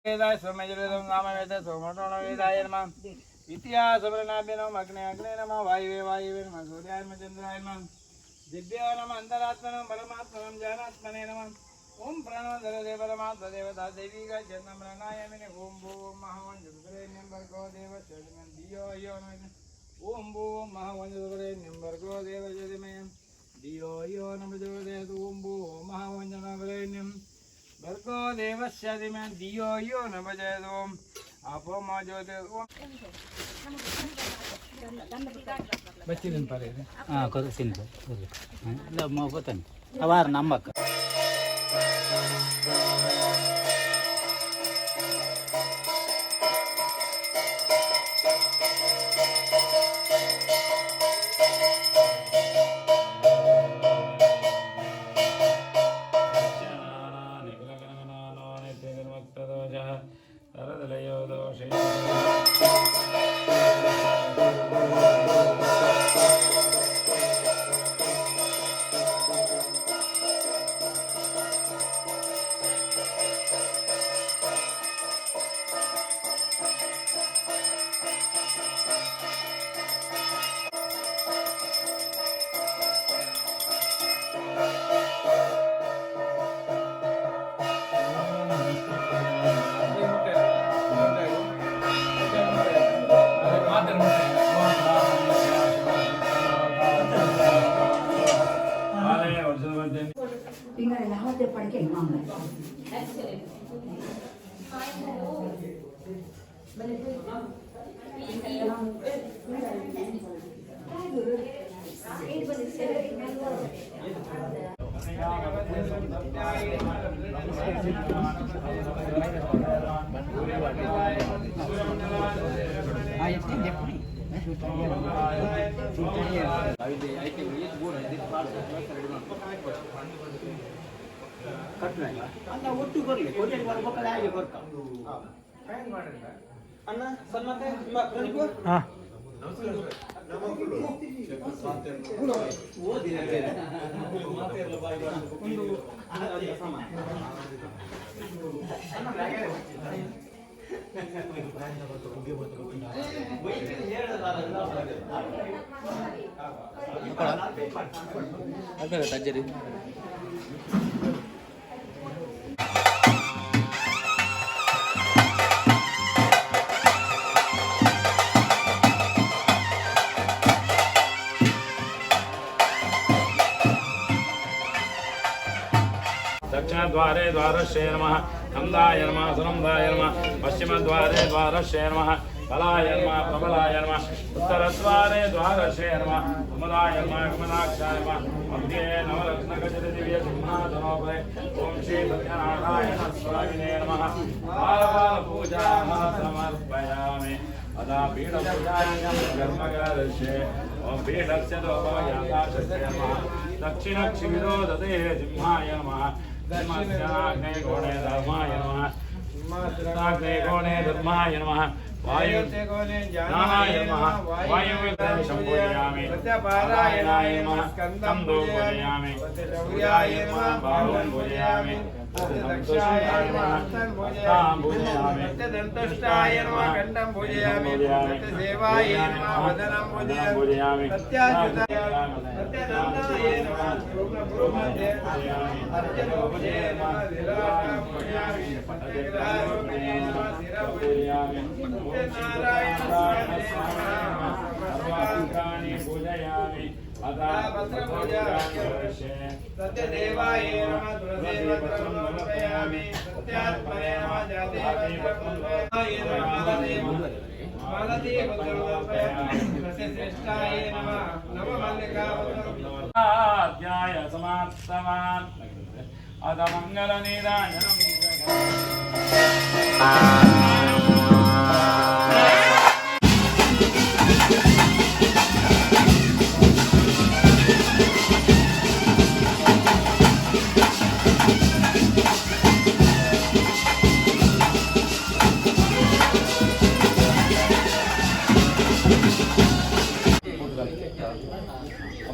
वेदाय सोमयजुर्वेदं नामवेद सोमटोण वेदाय नमः इतिहासवर्णाभ्यनमः अग्ने अग्ने नमः वायुवे वायुवे नमः सूर्याय नमः चन्द्राय नमः दिव्याय नमः अन्तरात्मनं परमात्मनं ज्ञानात्मने नमः ओम प्रणवधरे परमात्मा देवता देवी का जन्म प्राणायामिने ओम भूम महावंशुरेण्यं भर्गो देवस्य धियो यो न ओम भूम महावंशुरेण्यं भर्गो देवस्य धियो यो न प्रचोदयात् ओम भूम महावंशुरेण्यं भर्गो देवस्य धियो यो न प्रचोदयात् ओम आपो मौजूदे ओम बच्चे दिन पर हां कर सिन कर ल म पतन अवार नमक ಒಟ್ಟು ಬರಲಿ ಕೋಟೆಗೆ ಬರ್ಬೇಕಲ್ಲ ಹಾಗೆ ಬರ್ತಾ ಅಣ್ಣ ಸನ್ನತೆ ಹಾ ತಜ್ಜರಿ दक्षिणद्वारे द्वारस्य नमः नन्दाय नमः सुनन्दाय नमः पश्चिमद्वारे द्वारस्य नमः बलाय नमः प्रबलाय नमः उत्तरद्वारे द्वारस्य नमः कुमुदाय नमः कुमुदाक्षाय नमः मध्ये नवरत्नगजदिव्यसिंहासनोपरि ओम श्री सत्यनारायण स्वामिने नमः बालपूजाः समर्पयामि अदा पीठपूजायां कर्मकरस्य ओम पीठस्य दोपयाकाशस्य नमः दक्षिणक्षिरो ददे सिंहाय नमः दक्षिणाग्ने कोणे धर्माय नमः दक्षिणाग्ने कोणे धर्माय नमः वायुर्कोणे ज्ञानाय नमः वायुर्कोणे शम्भुयामि सत्यपारायणाय नमः स्कन्दं पूजयामि सत्यशौर्याय नमः बाहुं पूजयामि सत्यदक्षाय नमः हस्तं पूजयामि सत्यदन्तष्टाय नमः कंठं पूजयामि सत्यसेवाय नमः वदनं पूजयामि सत्याच्युताय सत्यदन्ताय नमः ब्रह्मदेवाय अर्चनोपजे नमः विराजं पूजयामि सत्यग्रहाय नमः शिरं पूजयामि सत्यनारायण सर्वाङ्गानि पूजयामि अदा भद्रपूजास्य सत्यदेवाय नमः तुलसीपत्रं समर्पयामि सत्यात्मने नमः जातेपत्रं मालतीपत्रं समर्पयामि सत्यश्रेष्ठाय नमः नवमल्लिकापत्रं अध्याय समाप्तवान् अद मङ्गलनिदायनम्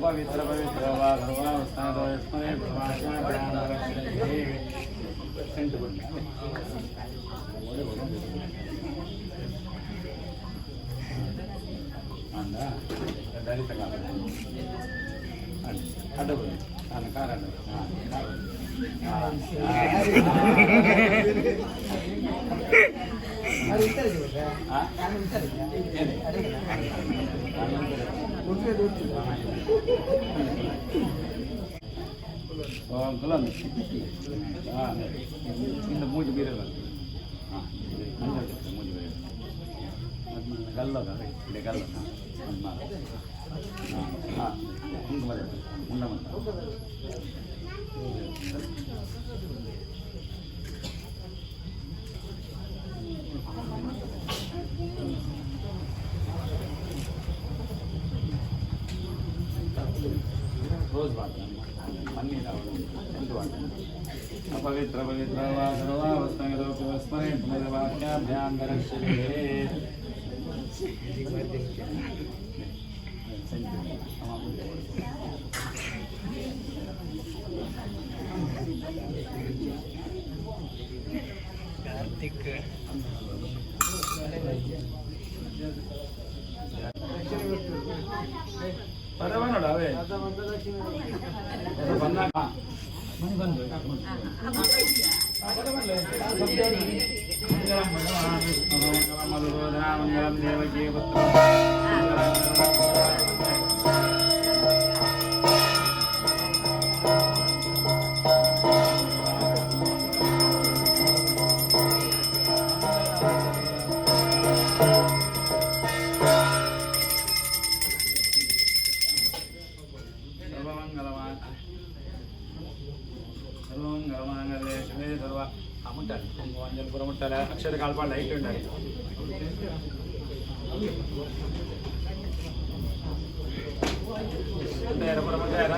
पवित्र पवित्र वा भगवान स्नातो स्मरे प्रभाषण ज्ञान रक्षणे ದಲಿತ ಕಾಲ ಅಡ್ಡ ನಾನು ಕಾರ ಇನ್ನು ಮೂಜಿ ಬೀರಲ್ಲ ಮೂಜಿ ಬೀರ ಗಲ್ಲದ ಇದೆ ಗಲ್ಲ ಹಾಂ ಕುಂಕುಮ ಮುಂಡ ಮಂತ ರೋಸ್ ಬಾಟ ಮಣ್ಣಿನ ಎಂಟು ಬಾಟ ಅಪವಿತ್ರ ಪವಿತ್ರವಾ ಸರ್ವಾವಸ್ಥಾನಗಳು ಸ್ಮರಣೆ ವಾಕ್ಯಾಭ್ಯಾಂಗರಕ್ಷಣೆ ಕಾರ್ತಿಕ್ ನೋಡ ಅವೇ ಬಂದು ಮಂಗಲಂ ದೇವಕೀ ముట్టాలి అక్షర కాల్పాడు లైట్ ఉండాలి ఎడపడమంటారా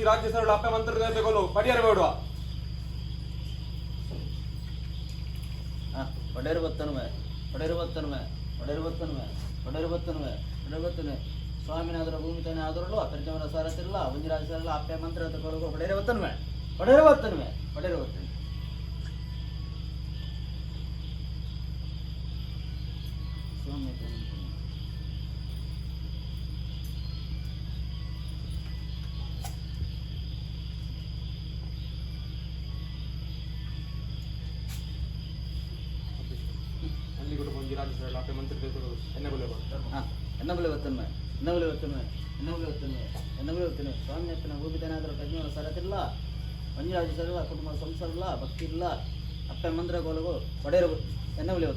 राज्य सरल आप मंत्र देते बोलो पटियार बेडवा पडेर बत्तन में पडेर बत्तन में पडेर बत्तन में पडेर बत्तन में पडेर बत्तन में स्वामीनाथर भूमि तने आदरलो अतर्जमन सारथिरल वंजराज सरल आप मंत्र देते बोलो पडेर बत्तन में पडेर बत्तन में पडेर बत्तन स्वामी स्वामी भूमितनादर प्रज्ञ सरतिल पंजराज सर कुटुंब संसार भक्ति अप्प मंत्र गोलगो पडेर एन्नबले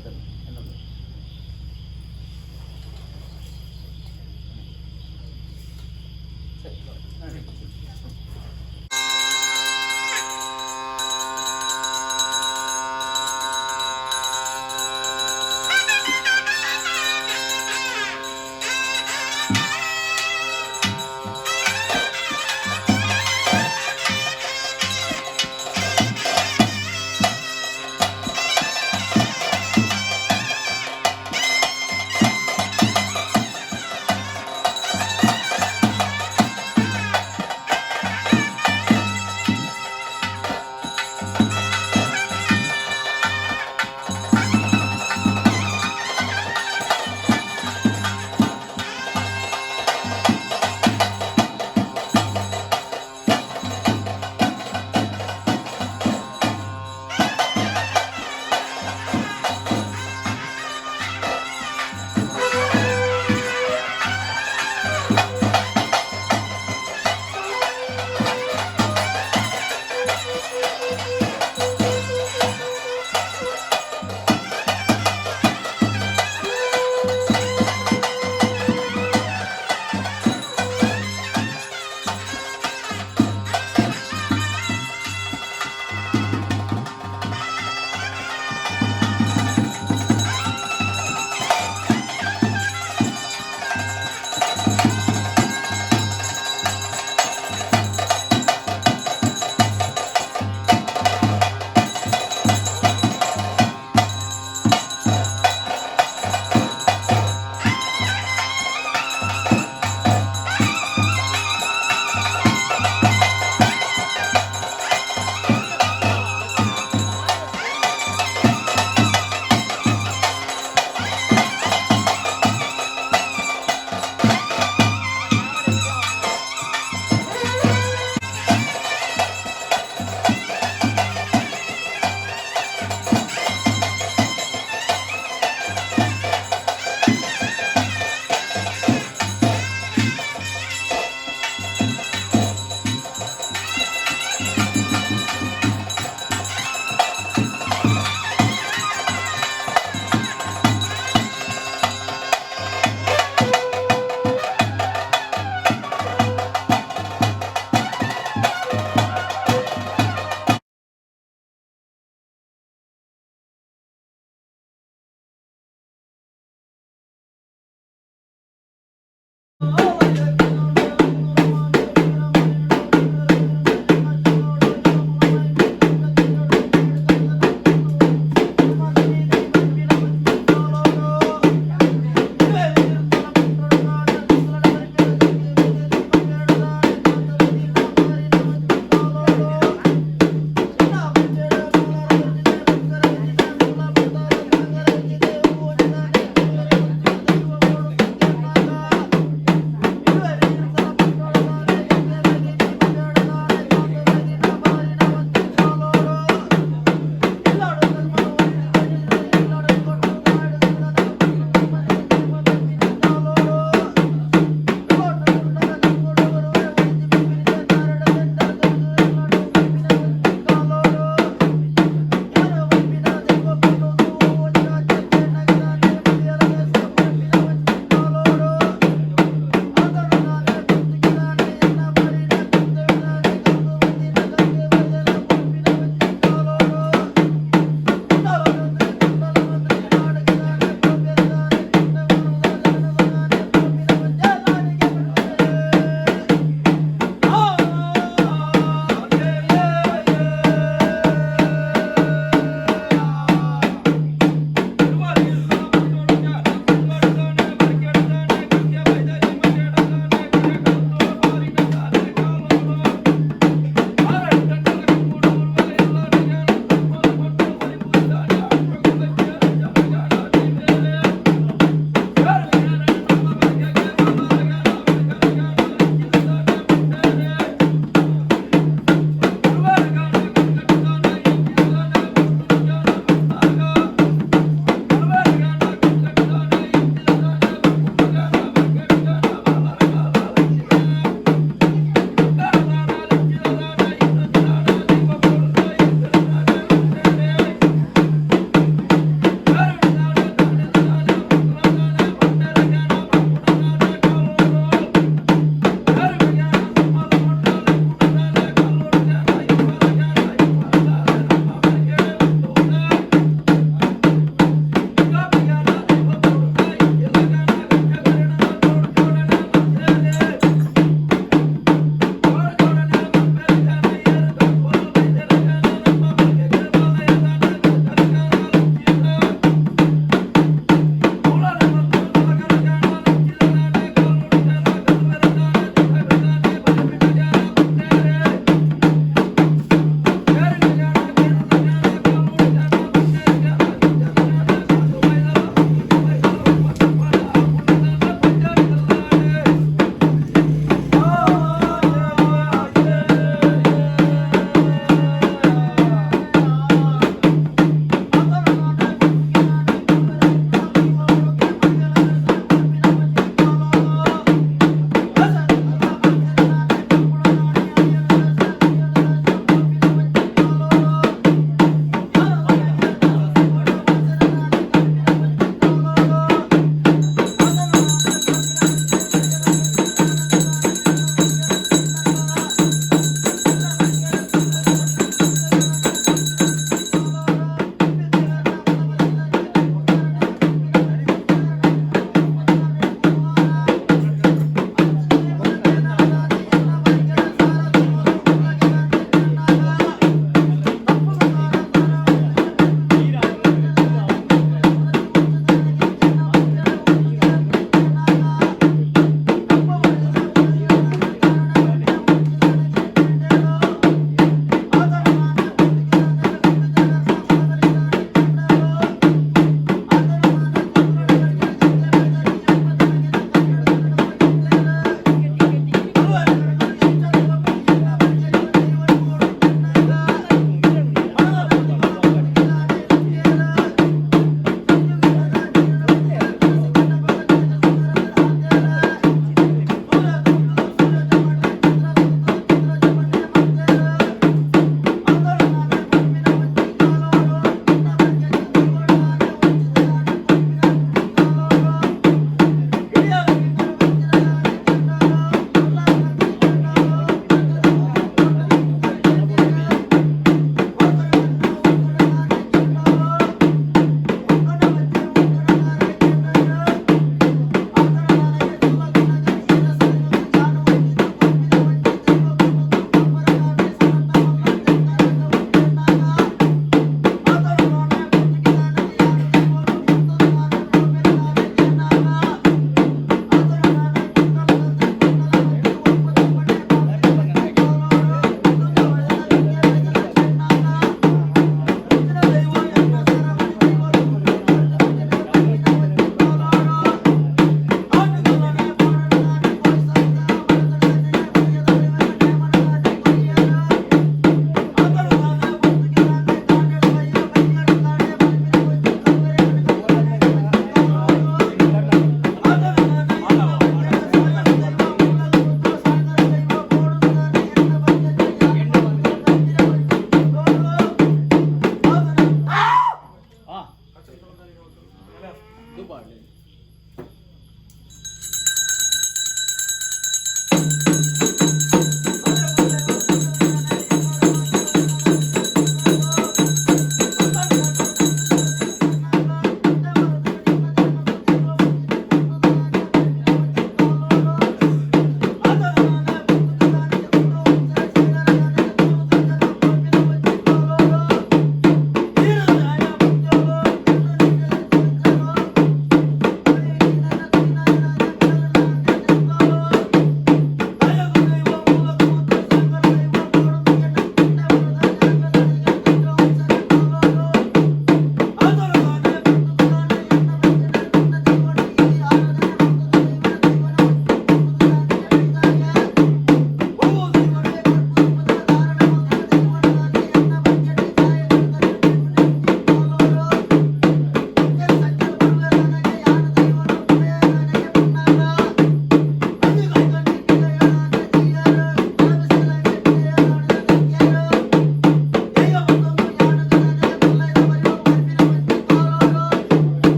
ದುಬಾಳೆ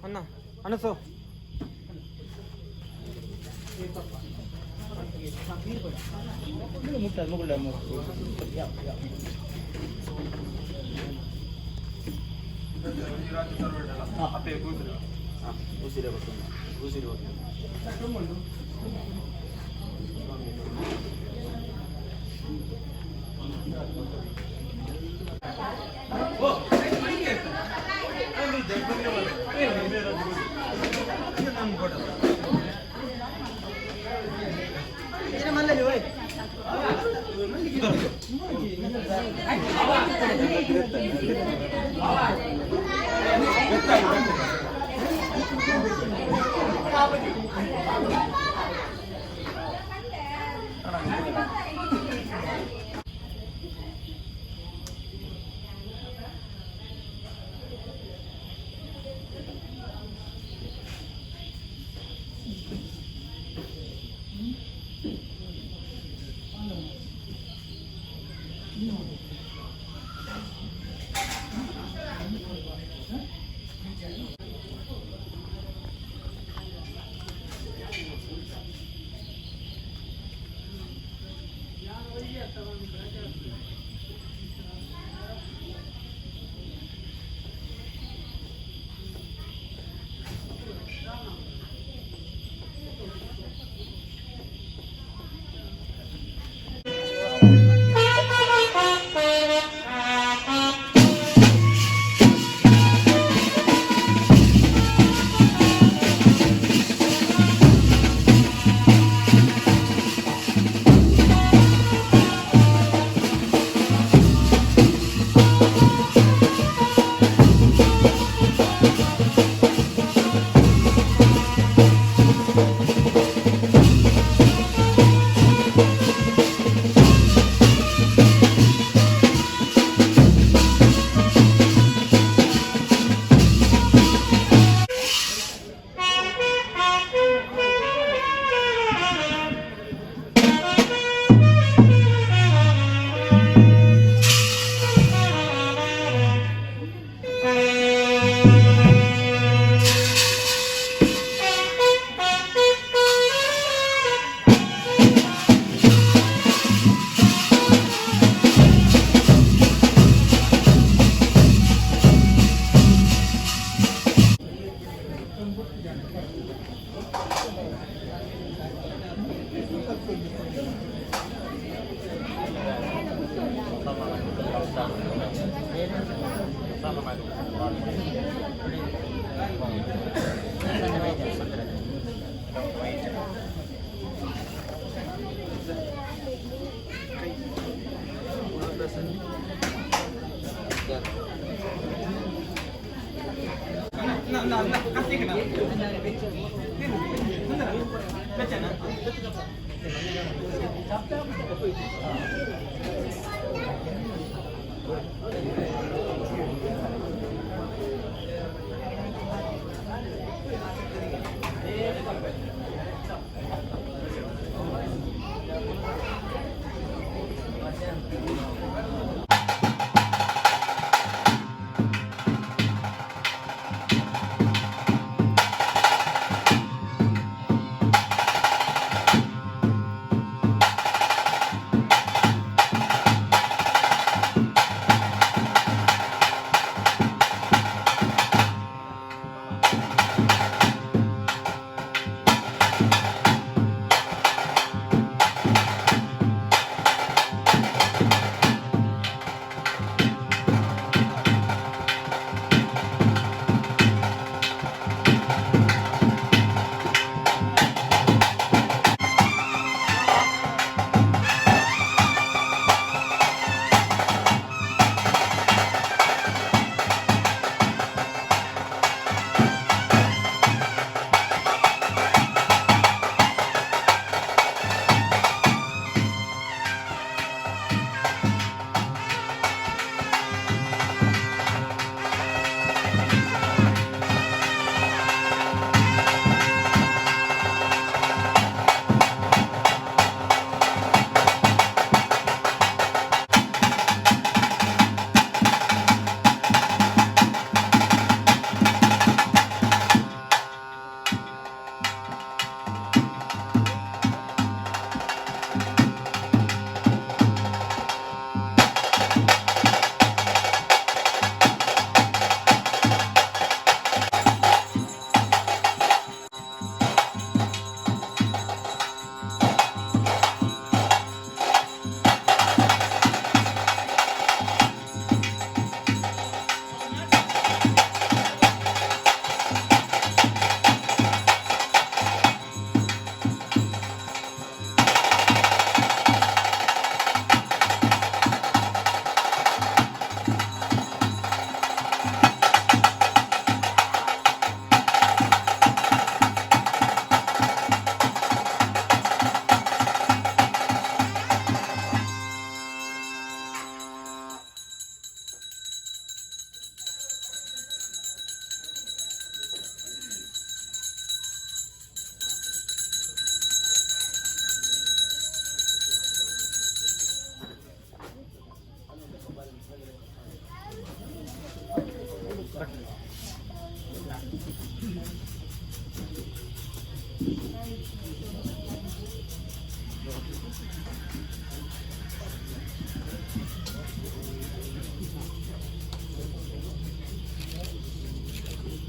ಅಣ್ಣ ಅನಸು ಉಸಿರೇ ಬರ್ತದೆ ಉಸಿರು ಬರ್ತದೆ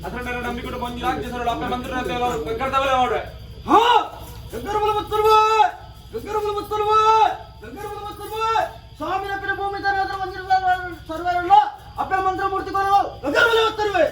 ಅದರ ನಂಬಿಕೊಂಡು ಬಂದು ರಾಜ್ಯಸರು ಅಪ್ಪ ಮಂತ್ರ ಗಗ್ಗರದವಲ್ಲ ನೋಡ್ರೆ ಹಾ ಗಗ್ಗರ ಬಲ ಬತ್ತಲ್ವಾ ಗಗ್ಗರ ಬಲ ಬತ್ತಲ್ವಾ ಗಗ್ಗರ ಬಲ ಬತ್ತಲ್ವಾ ಸ್ವಾಮಿ ಅಪ್ಪನ ಭೂಮಿ ತರ ಅದರ ಬಂದಿರುವ ಸರ್ವರಲ್ಲ ಅಪ್ಪನ ಮಂತ್ರ ಮೂರ್ತಿ ಕೊರು ಗಗ್ಗರ ಬಲ ಬತ್ತಲ್ವೇ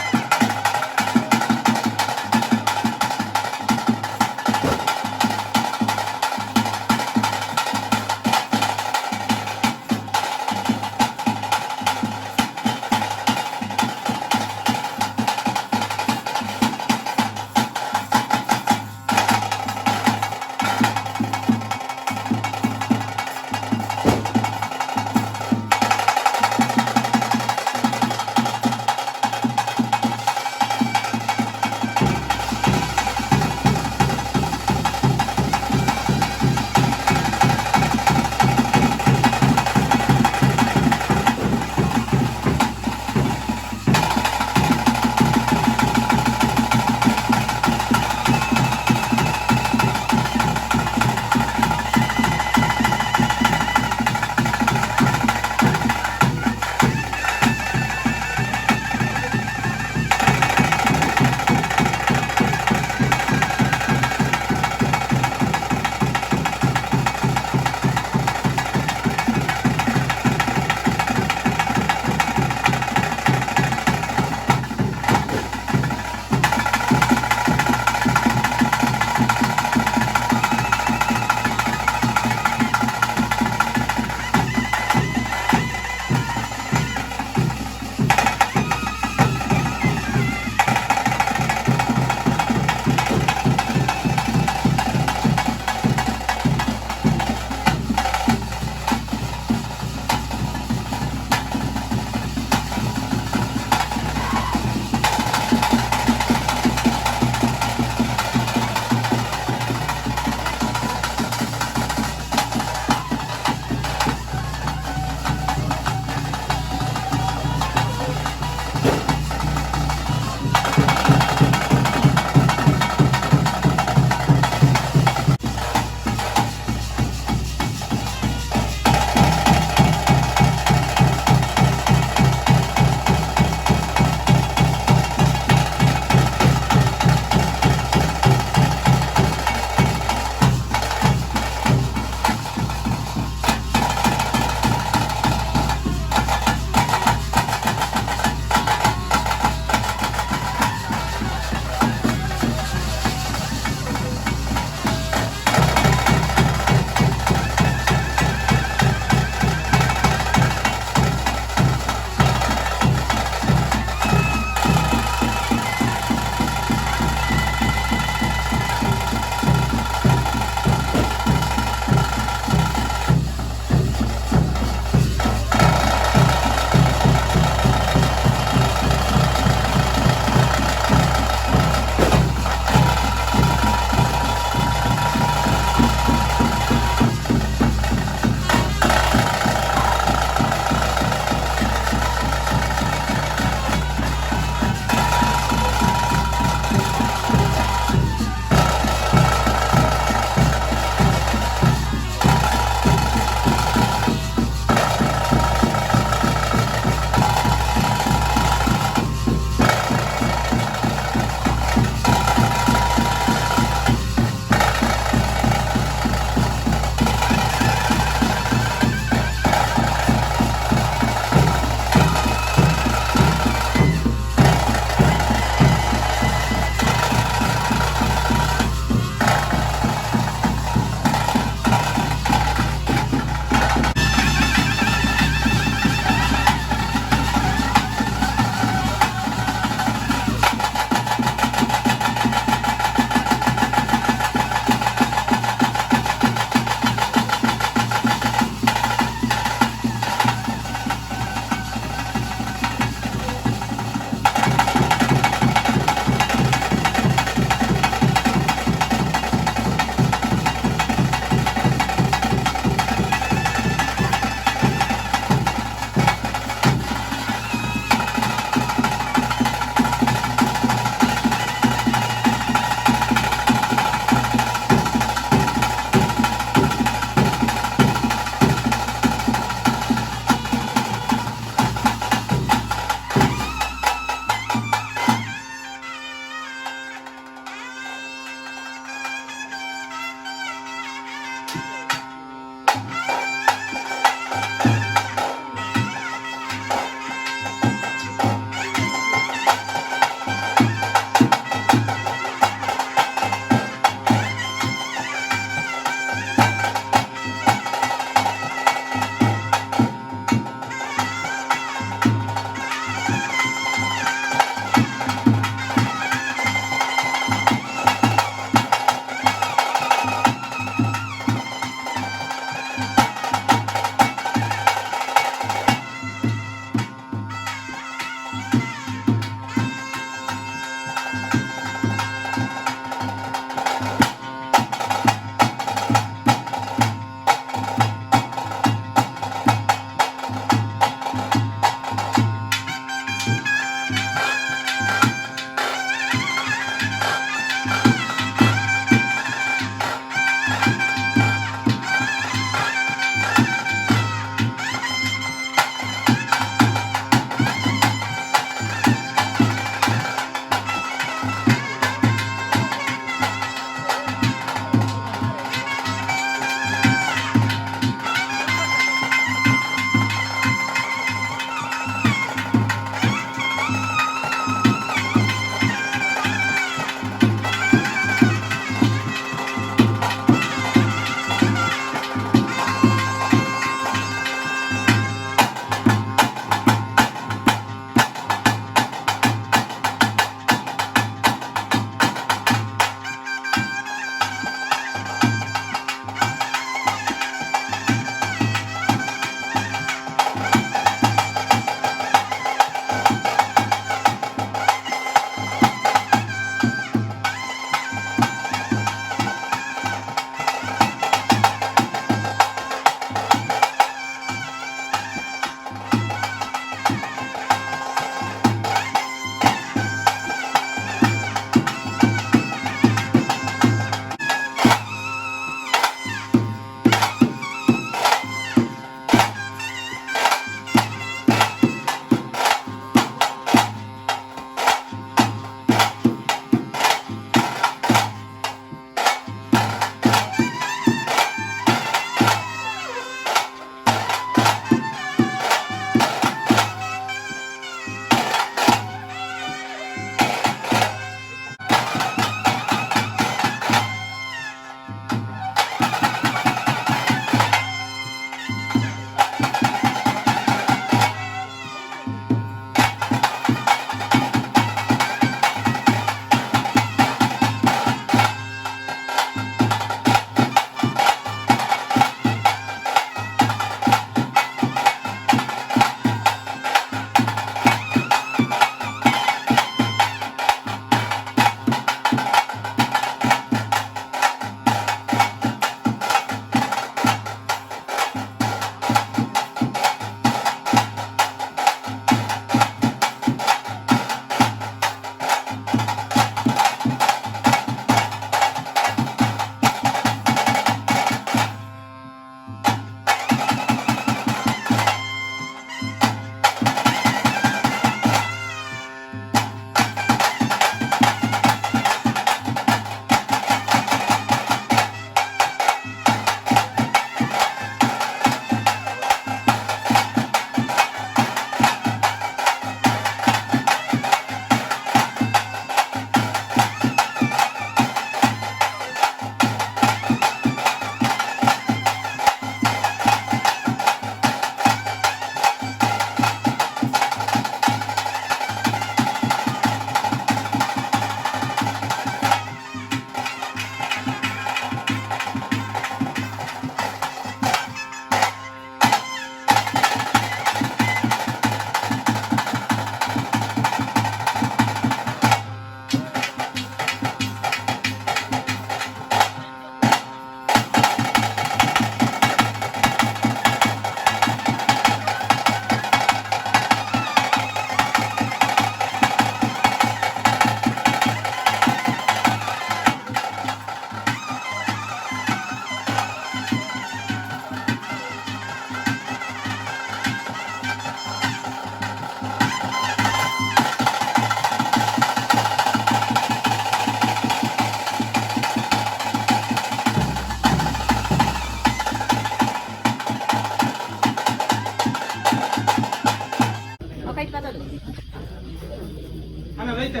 ಅಣ್ಣ ರೈತೆ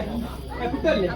ಕುಟ್ಟಲ್ಲಿ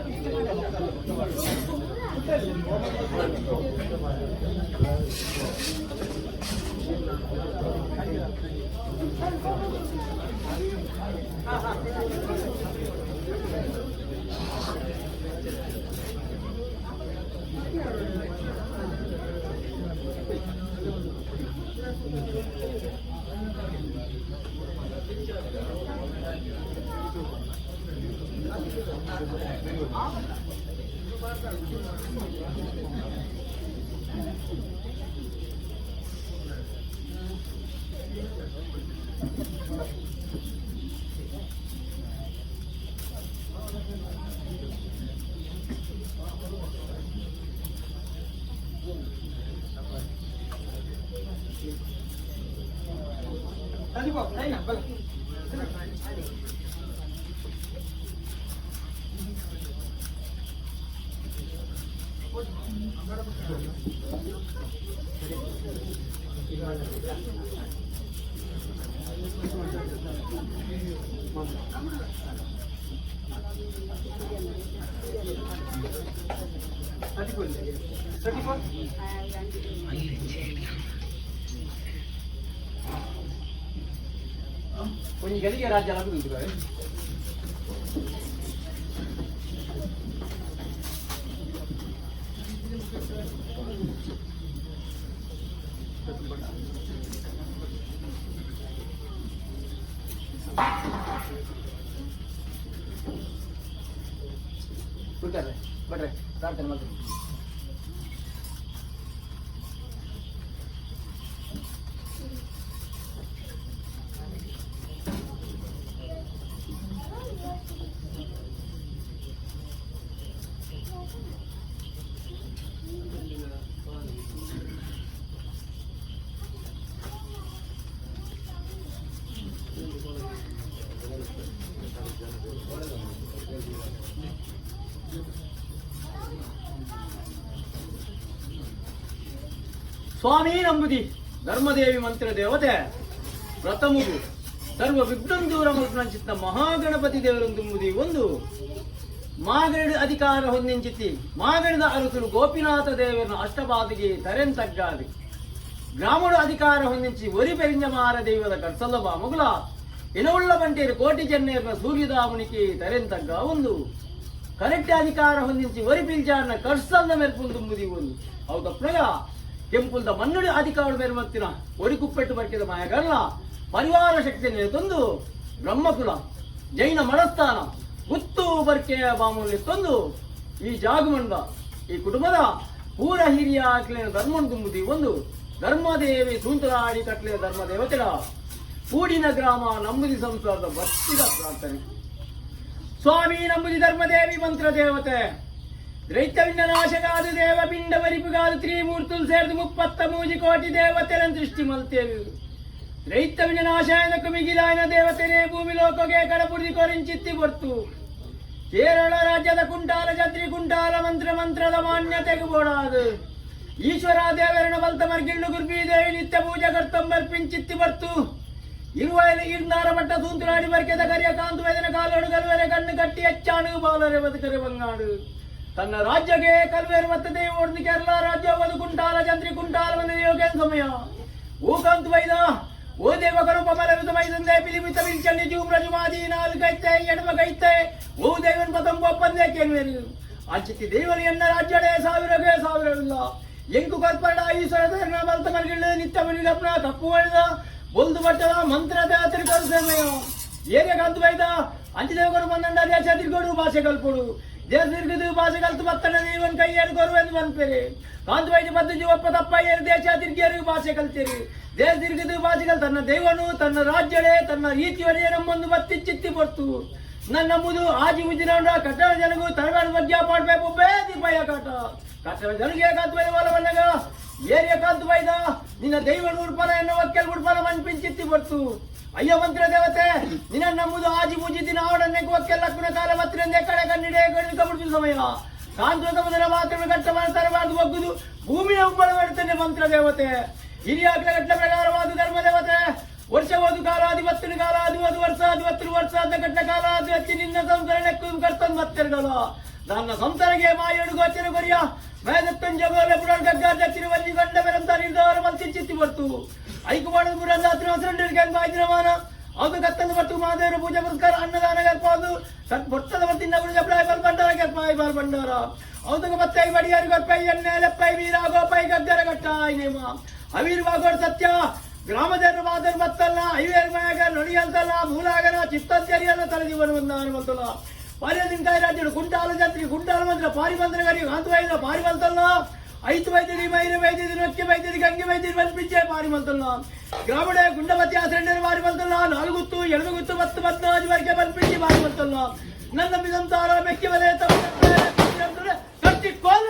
కొంచెం గదిగే రాజ్యాలకు దిగుతారు ಬಡ್ರೆ ಪ್ರಾರ್ಥನೆ ಮಾಡ್ತೀನಿ ಸ್ವಾಮಿ ನಂಬುದಿ ಧರ್ಮದೇವಿ ಮಂತ್ರ ದೇವತೆ ಪ್ರಥಮವು ಸರ್ವ ವಿಘ್ನಂ ದೂರ ಮಲ್ಪಂಚಿತ್ತ ಮಹಾಗಣಪತಿ ದೇವರಂದುಂಬುದಿ ಒಂದು ಮಾಗಡಿ ಅಧಿಕಾರ ಹೊಂದಿಂಚಿತ್ತಿ ಮಾಗಡಿದ ಅರಸುಲು ಗೋಪಿನಾಥ ದೇವರನ್ನು ಅಷ್ಟಪಾದಿಗೆ ತರೆಂತಗ್ಗಾದಿ ಗ್ರಾಮಡು ಅಧಿಕಾರ ಹೊಂದಿಂಚಿ ಒರಿ ಪೆರಿಂಜಮಾರ ದೈವದ ಕರ್ಸಲ್ಲಬ ಮಗುಲ ಇನವುಳ್ಳ ಬಂಟೇರು ಕೋಟಿ ಚೆನ್ನೇರ್ನ ಸೂರ್ಯದಾಮುನಿಕೆ ತರೆಂತಗ್ಗ ಒಂದು ಕರೆಕ್ಟ್ ಅಧಿಕಾರ ಹೊಂದಿಂಚಿ ಒರಿ ಪಿಲ್ಚಾರ್ನ ಕರ್ಸಲ್ಲ ಮೆರ್ಪುಂದುಂಬುದಿ ಒಂದು ಹೌದ ಪ್ರಯ ಕೆಂಪುಲ್ದ ಮನ್ನಡಿ ಅಧಿಕಾರ ಮೆರುಮತ್ತಿನ ಒಡಿ ಕುಪ್ಪೆಟ್ಟು ಬರ್ಕಿದ ಮಾಯಗಲ್ಲ ಪರಿವಾರ ಶಕ್ತಿಯನ್ನು ತಂದು ಬ್ರಹ್ಮಕುಲ ಜೈನ ಮಳಸ್ಥಾನ ಗುತ್ತು ಬರ್ಕೆಯ ಬಾಮೂಲ್ಯ ತಂದು ಈ ಜಾಗಮಂಡ ಈ ಕುಟುಂಬದ ಪೂರ ಹಿರಿಯ ಆಕ್ಲೆಯ ಧರ್ಮನ್ ತುಂಬುದಿ ಒಂದು ಧರ್ಮದೇವಿ ಸೂಂತರಾಡಿ ಕಟ್ಲೆಯ ಧರ್ಮ ದೇವತೆಗಳ ಕೂಡಿನ ಗ್ರಾಮ ನಂಬುದಿ ಸಂಸಾರದ ಭಕ್ತಿದ ಪ್ರಾರ್ಥನೆ ಸ್ವಾಮಿ ನಂಬುದಿ ಧರ್ಮದೇವಿ ಮಂತ್ರ ದೇವತೆ ದೈತ್ಯವಿಂದ ನಾಶಗಾದ ದೇವ ಪಿಂಡ ವರಿಪುಗಾದ ತ್ರಿಮೂರ್ತುಲ್ ಸೇರಿದು 33 ಕೋಟಿ ದೇವತೆಗಳನ್ನು ದೃಷ್ಟಿ ಮಲ್ತೇವೆ ದೈತ್ಯವಿಂದ ನಾಶಾಯನಕ್ಕೆ ಮಿಗಿಲಾಯನ ದೇವತೆನೇ ಭೂಮಿ ಲೋಕಗೆ ಕಡಪುಡಿ ಕೊರಿಂಚಿತ್ತಿ ಬರ್ತು ಕೇರಳ ರಾಜ್ಯದ ಕುಂಟಾಲ ಜತ್ರಿ ಕುಂಟಾಲ ಮಂತ್ರದ ಮಾನ್ಯತೆಗೆ ಬೋಡಾದು ಈಶ್ವರ ದೇವರನ ಬಲ್ತ ಮರ್ಗಿಳ್ಳು ಗುರ್ಬಿ ದೇವಿ ನಿತ್ಯ ಪೂಜಾ ಕರ್ತಂಬರ್ಪಿಂಚಿತ್ತಿ ಬರ್ತು ഇരുന്നാറ മട്ട തൂന്തുനാടി മറിക്കത കറിയ കാന്തു വേദന കാലോട് കൽവരെ കണ്ണ് കട്ടി അച്ചാണ് ബാലരെ ബതുക്കരെ ಬಂಗಾಡು ತನ್ನ ರಾಜ್ಯಕ್ಕೆ ಕಲ್ವೇರು ಮತ್ತದೆ ಓಡ್ದು ಕೇರಳ ರಾಜ್ಯ ಒಂದು ಕುಂಟಾಲ ಚಂದ್ರಿ ಕುಂಟಾಲ ಒಂದು ಯೋಗೇನ್ ಸಮಯ ಓ ಕಾಂತು ವೈದ ಓ ದೇವಕರು ಪಮಲವಿತ ಮೈದಂದೆ ಪಿಲಿಮಿತ ವಿಲ್ಚನ್ನಿ ಜೂಮ್ರಜು ಮಾದಿ ನಾಲ್ಕು ಕೈತೆ ಎಡಮ ಕೈತೆ ಓ ದೇವನ್ ಪತಂ ಒಪ್ಪಂದೆ ಕೇಳುವೆರು ಅಂಚಿತಿ ದೇವರ ಎನ್ನ ರಾಜ್ಯಡೆ ಸಾವಿರವಿಲ್ಲ ಎಂಕು ಕರ್ಪಡ ಈಶ್ವರ ಧರ್ಮ ಬಲ್ತ ಮರ್ಗಿಳ್ಳು ನಿತ್ಯ ಮನಿಗಪ್ನ ತಪ್ಪು ಮಾಡಿದ ಬೊಲ್ದು ಬಟ್ಟದ ಮಂತ್ರ ಜಾತ್ರೆ ಕಲ್ಸಮಯ ಏನೇ ಕಾಂತು ವೈದ ಅಂಚಿ ದೇವಕರು ಬಂದಂಡ ದೇಶ ತಿರ್ಗೋಡು ಭಾಷೆ ಕಲ್ಕೊಡು ದೇಶ ತಿರುಗಿದು ಭಾಷೆ ಕಲ್ತು ಮತ್ತನ ನೀವನ್ ಕೈ ಏರ್ಕೋರು ಎಂದು ಬಂದ್ಪೇರಿ ಕಾಂತು ವೈದ್ಯ ಬದ್ದು ಒಪ್ಪ ತಪ್ಪ ಏರು ದೇಶ ತಿರುಗಿಯರು ಭಾಷೆ ಕಲ್ತೀರಿ ದೇಶ ತಿರುಗಿದು ಭಾಷೆ ಕಲ್ ತನ್ನ ದೈವನು ತನ್ನ ರಾಜ್ಯಡೆ ತನ್ನ ರೀತಿಯವರೇ ನಮ್ಮೊಂದು ಬತ್ತಿ ಚಿತ್ತಿ ಬರ್ತು ನನ್ನ ನಂಬುದು ಆಜಿ ಉಜ್ಜಿನ ಕಟ್ಟಡ ಜನಗೂ ತರಗಾಡು ಮಧ್ಯ ಮಾಡ್ಬೇಕು ಬೇದಿ ಭಯ ಕಟ್ಟಡ ಜನಗೆ ಕಾಂತು ವೈದ ಬಲವನ್ನಗ ಏರಿಯ ಕಾಂತು ವೈದ ನಿನ್ನ ದೈವ ಉಡ್ಪಲ ಎನ್ನುವ ಕೆಲ್ ಉಡ್ಪಲ ಮನ್ಪಿಂಚಿತ್ತಿ ಬರ್ತು ಅಯ್ಯ ಮಂತ್ರ ದೇವತೆ ನಿನ್ನ ನಂಬುದು ಆಜಿ ಮುಜಿ ದಿನ ಆವಡನ್ನೇ ಒಕ್ಕೆಲ್ಲಕ್ಕನ ಕಾಲ ಮತ್ತಿರಂದೇ ಕಡೆ ಕಣ್ಣಿಡೆ ಕಣ್ಣಿಡ್ಬಿಡ್ತು ಸಮಯ ಕಾಂತುವ ಮೊದಲ ಮಾತ್ರ ಕಟ್ಟ ತರಬಾರ್ದು ಒಗ್ಗುದು ಭೂಮಿಯ ಉಬ್ಬಳ ಬೇಡುತ್ತೇನೆ ಮಂತ್ರ ದೇವತೆ ಹಿರಿಯ ಗಟ್ಟ ಪ್ರಕಾರವಾದ ಧರ್ಮ ದೇವತೆ ವರ್ಷವಾದು ಕಾಲಾಧಿಪತ್ಯನ ಕಾಲಾಧಿಪತಿ ವರ್ಷಾಧಿಪತ್ಯರು ವರ್ಷಾದ ಕಾಲಾದಿ ಹಚ್ಚಿ ನಿನ್ನ ಸಂಸರಣೆಕ್ಕೂ ಕರ್ತನ್ ಮತ್ತೆರಗಲ ನನ್ನ ಸಂಸರಿಗೆ ಮಾಯಡು ಗೋಚರ ಕೊರಿಯ ಮೇದತ್ತನ್ ಜಗೋಲ ಪುಡಲ್ ಗಗ್ಗ ದಚ್ಚಿನ ವಲ್ಲಿ ಗಂಡ ಬೆರಂತ ನಿರ್ಧಾರ ಮಲ್ತಿ ಚಿತ್ತಿ ಬರ್ತು ಐಕು ಮಾಡೋದು ಮುರಂದ ಹತ್ರ ಹಸಿರಂಡಿಗೆ ಮಾಯ್ದಿರಮಾನ ಅದು ಕತ್ತಂದು ಬರ್ತು ಮಾದೇವರು ಪೂಜೆ ಪುರಸ್ಕಾರ ಅನ್ನದಾನ ಗರ್ಪಾದು ಸತ್ ಬರ್ತದ ಬರ್ತಿಂದ ಬಿಡುಗ ಪ್ರಾಯ ಬಲ್ಬಂಡಾರ ಗರ್ಪಾಯಿ ಬಲ್ಬಂಡಾರ ಅವನಿಗೆ ಮತ್ತೆ ಬಡಿಯಾರಿ ಗರ್ಪೈ ಎಣ್ಣೆ ಲೆಪ್ಪೈ ವೀರ ಗೋಪೈ ಗಗ್ಗರ ಗಟ್ಟಾಯ್ ನೇಮ ಅವಿರ್ವಾಗೋಡ್ ಸತ್ಯ ಗ್ರಾಮದೇವ್ರ ಮಾದರ್ ಮತ್ತಲ್ಲ ಐವೇರ್ ಮಯಾಗ ನೊಡಿ ಅಂತಲ್ಲ ಮೂಲಾಗನ ಚಿತ್ತಂಜರಿಯನ್ನ ತಲೆದಿ ಬರುವಂತಲ್ಲ ಪಾರ್ಯದಿಂಕಾಯಿ ರಾಜ್ಯರು ಕುಂಟಾಲ ಜಂತ್ರಿ ಕುಂಟಾಲ ಮಂತ್ರ ಪಾರಿ ಮಂತ್ರಗರಿ ಕಾಂತ ವೈದ್ಯ ಪಾರಿ ಮಂತಲ್ಲ ಐದು ವೈದ್ಯರಿ ಮೈನ ವೈದ್ಯರಿ ನೊಕ್ಕೆ ವೈದ್ಯರಿ ಗಂಗೆ ವೈದ್ಯರಿ ಬಲ್ಪಿಂಚೆ ಪಾರಿ ಮಂತಲ್ಲ ಗ್ರಾಮಡೆ ಗುಂಡಮತಿ ಆಸರೆಂಡರು ಪಾರಿ ಮಂತಲ್ಲ ನಾಲ್ಗುತ್ತು ಎಡಗುತ್ತು 10 15 ವರೆಗೆ ಬಲ್ಪಿಂಚಿ ಪಾರಿ ಮಂತಲ್ಲ ನನ್ನ ಮಿದಂತಾರ ಮೆಕ್ಕೆ ಬಲೆ ಕಟ್ಟಿ ಕೋಲ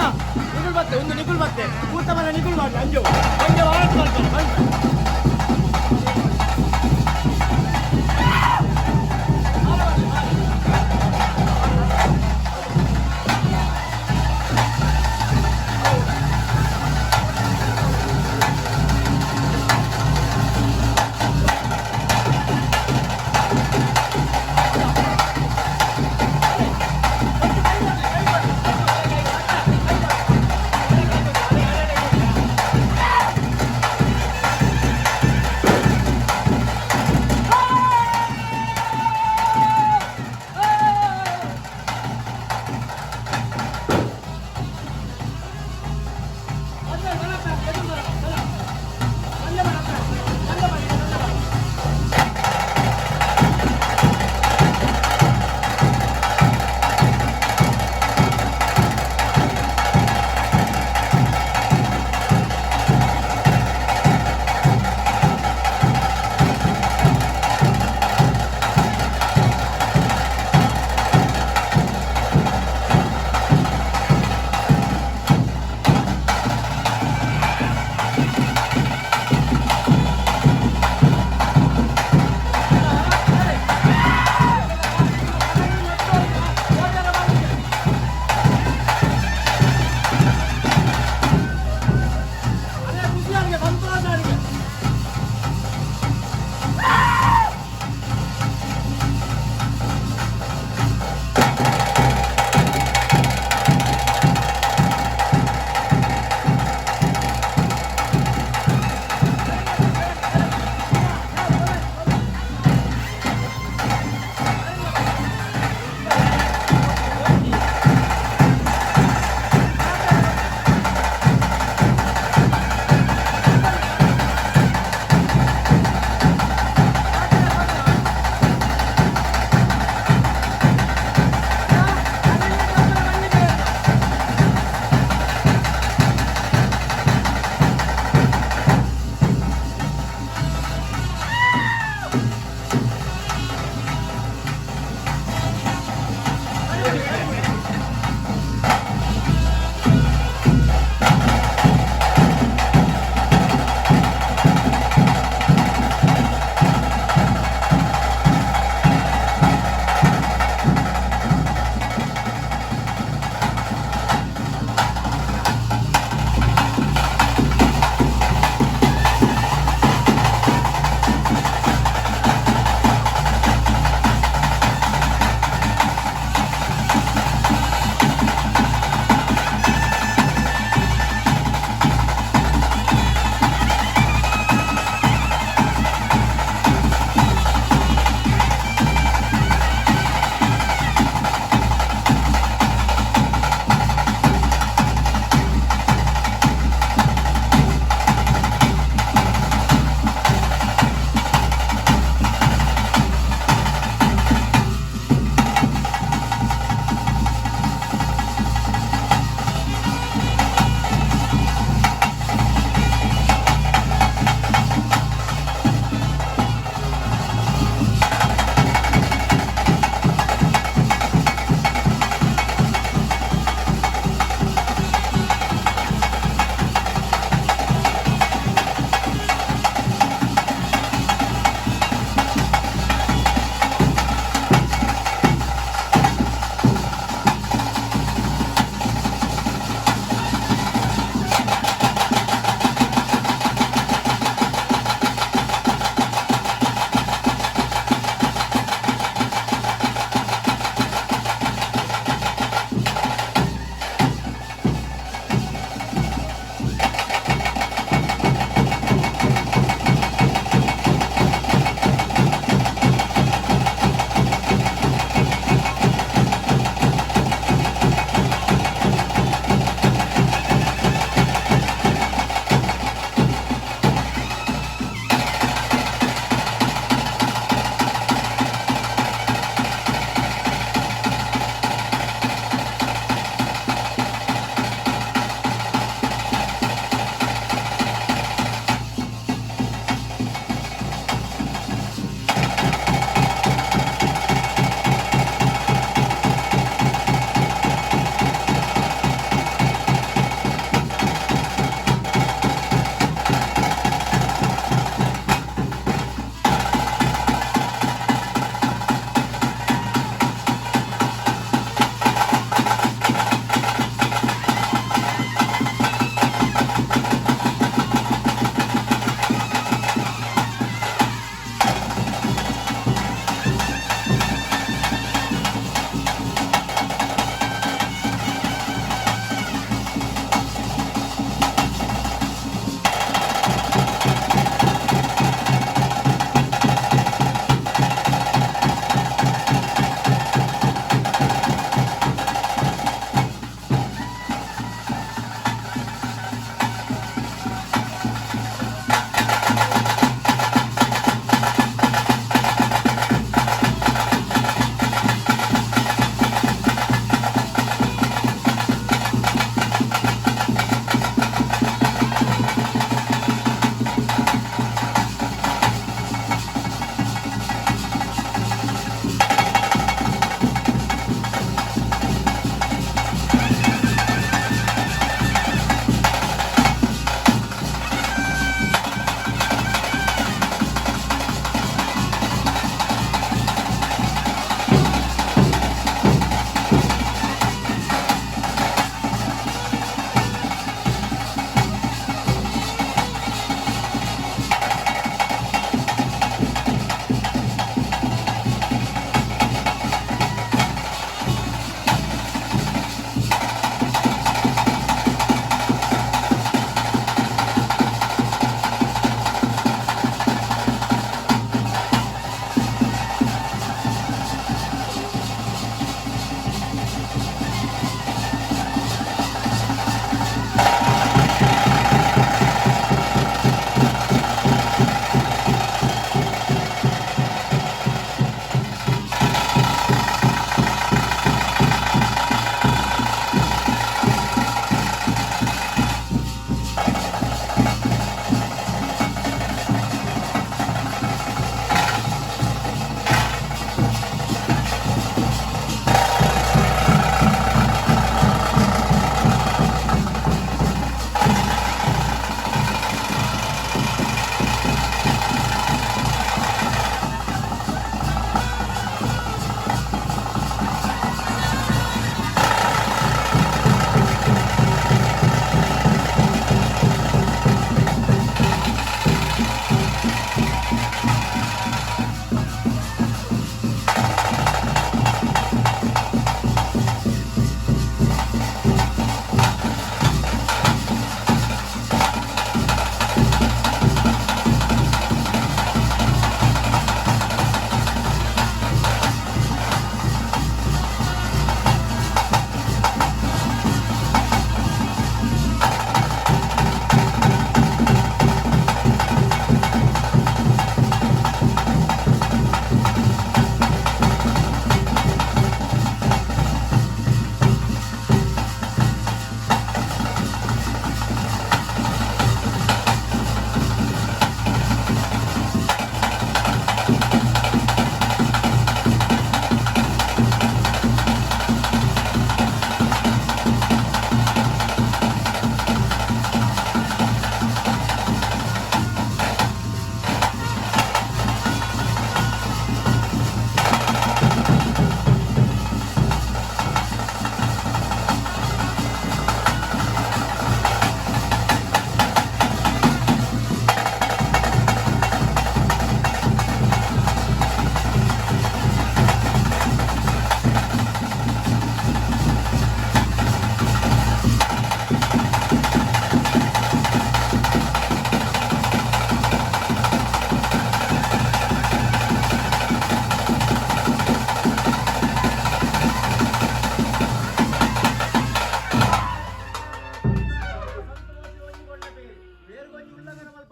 ನಿಗುಲ್ ಮತ್ತೆ ಒಂದು ನಿಗುಲ್ ಮತ್ತೆ ಊಟ ಮರ ನಿಗುಲ್ ಮಾಡಿ ಅಂಜು ಅಂಜು ಮಾಡ್ತಾರೆ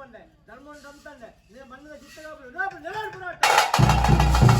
పండే ధర్మం నమ్ముతాండే నేను మన్నద చిత్తగా నిలబడి పోరాట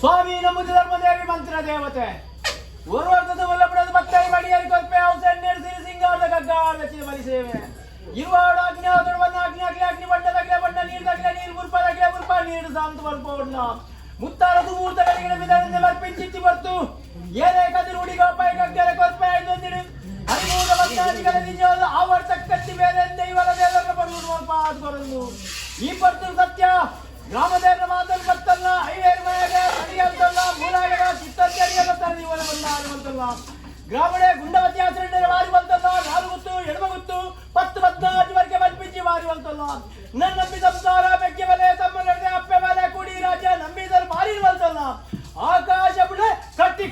ಸ್ವಾಮಿ ನಮ್ಮದು ಧರ್ಮದೇವಿ ಮಂತ್ರ ದೇವತೆ ಓರ್ವರ್ಧದ ಒಲ್ಲಪಡದ ಭಕ್ತರಿ ಮಡಿಯರಿ ಕೊರ್ಪೆ ಔಷಧ ಸಿರಿ ಸಿಂಗಾರದ ಗಗ್ಗಾರದ ಚಿರಬಲಿ ಸೇವೆ ಇರುವಾಡು ಅಗ್ನಿ ಅವತರವನ್ನು ಅಗ್ನಿ ಅಗ್ನಿ ಅಗ್ನಿ ಬಣ್ಣದಗ್ಲೆ ಬಣ್ಣ ನೀರ್ದಗ್ಲೆ ನೀರು ಮುರ್ಪದಗ್ಲೆ ಮುರ್ಪ ನೀರು ಸಾಂತ ಬರ್ಪೋಡ್ನ ಮುತ್ತಾರದು ಮೂರ್ತಗಳಿಗೆ ವಿಧಾನದಿಂದ ಬರ್ಪಿಂಚಿತ್ತಿ ಬರ್ತು ಏನೇ ಕದಿ ರೂಢಿಗೋಪಾಯ ಗಗ್ಗರ ಕೊರ್ಪೆ ಆಯ್ತೊಂದಿಡು ಹರಿಮೂಲ ಭಕ್ತಾದಿಗಳ ನಿಜವಾದ ಆವರ್ತಕ್ಕತ್ತಿ ಮೇಲೆ ದೈವಲ ದೇವರ ಬರುವುದು ಪಾದ ಬರಲು ಈ ಬರ್ತು ಸತ್ಯ ಗ್ರಾಮದೇವರ ಮಾತನ್ನು ಬರ್ತಲ್ಲ ಐವೇರು ಮನೆಗೆ ಅಡಿಯಲ್ತಲ್ಲ ಮೂಲಾಗರ ಚಿತ್ತಕ್ಕೆ ಅಡಿಯಲ್ಲ ತರಲಿ ಇವರ ಬಂದ ಆಡುವಂತಲ್ಲ ಗ್ರಾಮಡೆ ಗುಂಡವತಿ ಆಚರಣೆ ವಾರಿ ಬಂತಲ್ಲ ನಾಲ್ಗುತ್ತು ಎಡಮಗುತ್ತು 10-15 ಬಲ್ಪಿಂಚಿ ವಾರಿ ಬಂತಲ್ಲ ನನ್ನ ನಂಬಿ ಸಂಸಾರ ಬೆಕ್ಕೆ ಬಲೆ ತಮ್ಮ ನಡೆದ ಅಪ್ಪೆ ಬಲೆ ಕೂಡಿ ರಾಜ್ಯ ನಂಬಿದರು ಮಾರಿ ಬಂತಲ್ಲ ಆಕಾಶ ಬಿಡ ಕಟ್ಟಿ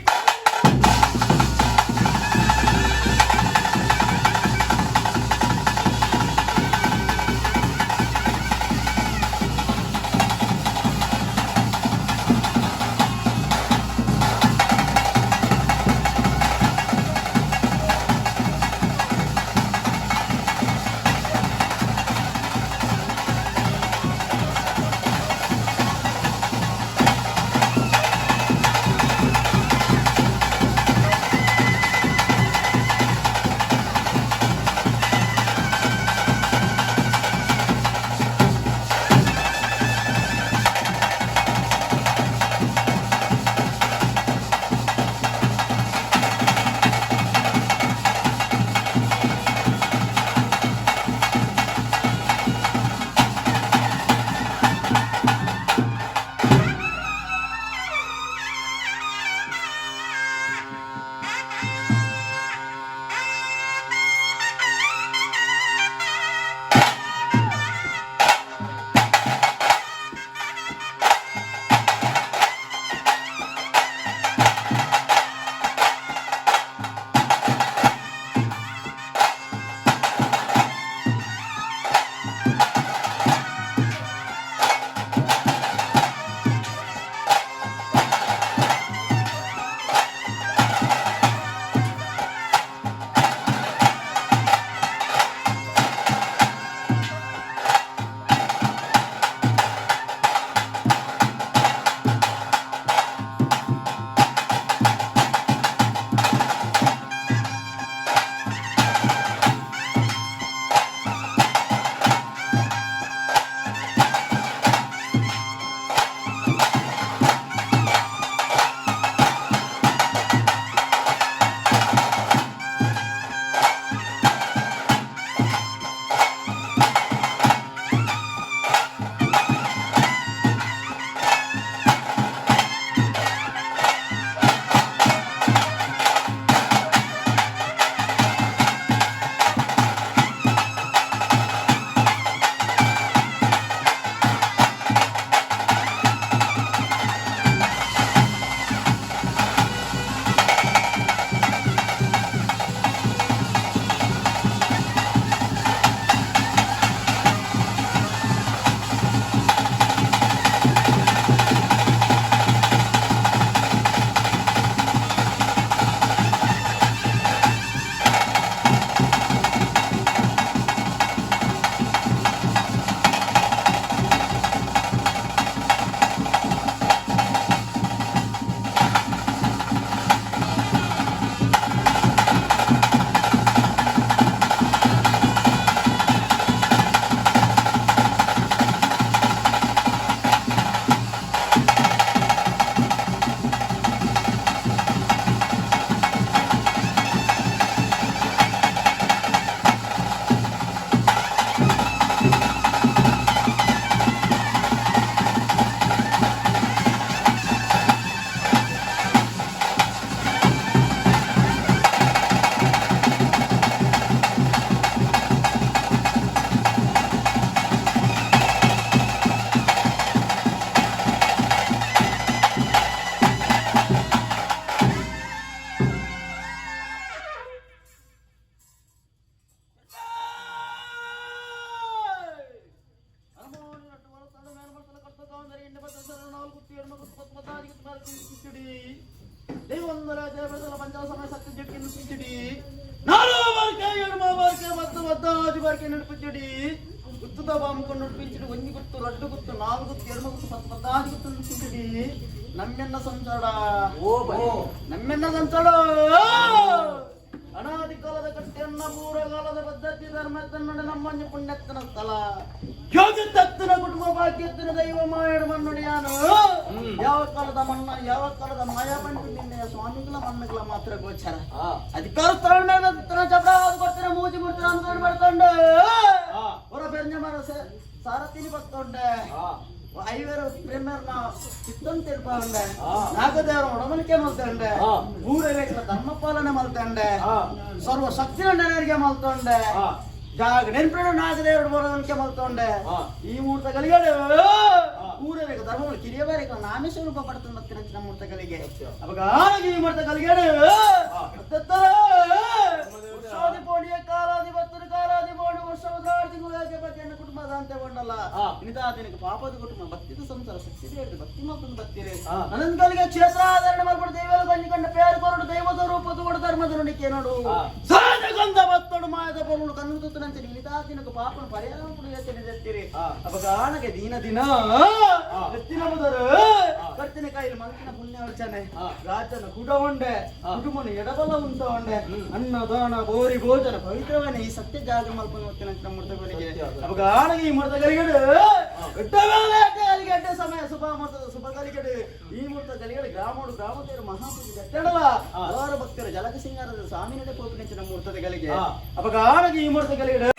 ఇంత బాముకొని నడిపించి ಒಂಜಿ ಗುತ್ತು ರಡ್ಡು ಗುತ್ತು ನಾಲ್ಕು ಗುತ್ತು ಎರಡು ಗುತ್ತು 10 ಗುತ್ತು ನಡಿಪಿಸಿಡಿ ನಮ್ಮೆನ್ನ ಸಂಸಾರ ನಮ್ಮೆನ್ನ ಸಂಸಾರ ಅನಾದಿ ಕಾಲದ ಕಟ್ಟೆಯನ್ನ ಪೂರ್ವಕಾಲದ ಪದ್ಧತಿ ಧರ್ಮತ್ತನ್ನಡೆ ನಮ್ಮಂಜ ಪುಣ್ಯತ್ತನ ಸ್ಥಳ ಯೋಗಿತತ್ತಿನ ಕುಟುಂಬ ಭಾಗ್ಯತ್ತಿನ ದೈವ ಮಾಯಡ ಮಣ್ಣುಡಿಯಾನು ಯಾವ ಕಾಲದ ಮಣ್ಣ ಯಾವ ಕಾಲದ ಮಾಯ ಬಂಟು ನಿನ್ನೆಯ ಸ್ವಾಮಿಗಳ ಮಣ್ಣಗಳ ಮಾತ್ರ ಗೋಚರ ಅಧಿಕಾರ ಸ್ಥಳ ಚಪ್ರ ಕೊಡ್ತೀರ ಮೂಜಿ ಮುಡ್ತೀರ ಅನ್ಕೊಂಡು ಮಾಡ್ಕೊಂಡೆ ಹೊರ ಬೆರ್ಜ ಮರ ಸಾರಥಿನಿ ಬರ್ತೊಂಡೆ ಐವೇರು ಪ್ರೇಮರ್ನ ಚಿತ್ತೊಂದು ತಿರ್ಕೊಂಡೆ ನಾಗದೇವರ ಒಡಮಲಿಕೆ ಮಲ್ತಂಡೆ ಊರೇಬೇಕಲ್ಲ ಧರ್ಮ ಪಾಲನೆ ಮಲ್ತಂಡೆ ಸರ್ವ ಶಕ್ತಿನ ನೆನರಿಗೆ ಮಲ್ತೊಂಡೆ ಜಾಗ ನೆನಪಿನ ನಾಗದೇವರು ಬರೋದಕ್ಕೆ ಮಲ್ತೊಂಡೆ ಈ ಮುಹೂರ್ತಗಳಿಗೆ ಊರೇಬೇಕು ಧರ್ಮ ಕಿರಿಯ ಬೇರೆ ನಾಮೇ ಸ್ವರೂಪ ಪಡ್ತಾನೆ ಬರ್ತೀನಿ ನಮ್ಮ ಮುಹೂರ್ತಗಳಿಗೆ ಅವಾಗ ಈ ಮುಹೂರ್ತಗಳಿಗೆ ಪೋಣಿಯ ಕಾಲಾಧಿಪತ್ತರ ಕಾಲಾಧಿಪೋಣಿ ವರ್ಷ ತಿಂಗಳು ಕುಟುಂಬದ ಅಂತ ಬಂಡಲ್ಲ ನಿನಗೆ ಪಾಪದ ಕುಟುಂಬ ಭಕ್ತಿದ ಸಂಸಾರ ಶಕ್ತಿ ಭಕ್ತಿ ಮಕ್ಕಳು ಬರ್ತೀರಿ ಅನಂತಗಳಿಗೆ ಕ್ಷೇತ್ರ ಆಧರಣೆ ಮಾಡ್ಬಿಟ್ಟು ದೈವ ಕಂಡ ಪೇರು ಕೊರಡು ದೈವದ ರೂಪದ ಕೊಡು ಧರ್ಮದ ನುಡಿಕೆ ನೋಡು ಸಹಜಗಂಧ ಭಕ್ತಡು ಮಾಯದ ಬರುಳು ಕಣ್ಣುತ್ತಂತೆ ನಿನಗೆ ಪಾಪನ ಪರಿಹಾರ ಕೂಡ ಯೋಚನೆ ತೆತ್ತೀರಿ ಅಪಗಾಣಗೆ ದಿನ ದಿನ ಎತ್ತಿನ ಮುದರು ಕತ್ತಿನ ಕೈಲಿ ಮಲ್ಕಿನ ಪುಣ್ಯ ಅರ್ಚನೆ ರಾಜನ ಕುಡ ಉಂಡೆ ಕುಟುಂಬನ ಎಡಬಲ ಉಂಟ ಉಂಡೆ ಅನ್ನದಾನ ಬೋರಿ ಭೋಜನ ಪವಿತ್ರವೇ ಈ ಸತ್ಯ ಜಾಗ ಮಲ್ಪನ ಹೊತ್ತಿನ ಮುಹೂರ್ತಗಳಿಗೆ ಅಪಗಾಣಗೆ ಈ ಮುಹೂರ್ತಗಳಿಗೆ ಅಲ್ಲಿಗೆ ಸಮಯ ಶುಭ ಮುಹೂರ್ತದ ಶುಭ ಕಲಿಗಡೆ ಈ ಮುಹೂರ್ತ ಕಲಿಗಡೆ ಗ್ರಾಮೋಡು ಗ್ರಾಮದೇವರು ಮಹಾಪೂಜೆ ಗಟ್ಟಡಲ ಹಲವಾರು ಭಕ್ತರ ಜಲಕ ಸಿಂಗಾರದ ಸ್ವಾಮಿ ನಡೆ ಪೋಪಿನ ಮುಹೂರ್ತಗಳಿಗೆ ಅಪಗಾಣಗೆ ಈ ಮುಹೂರ್ತ ಕಲಿಗಡೆ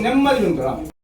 ನೆಮ್ಮದಿ ಉಂಟು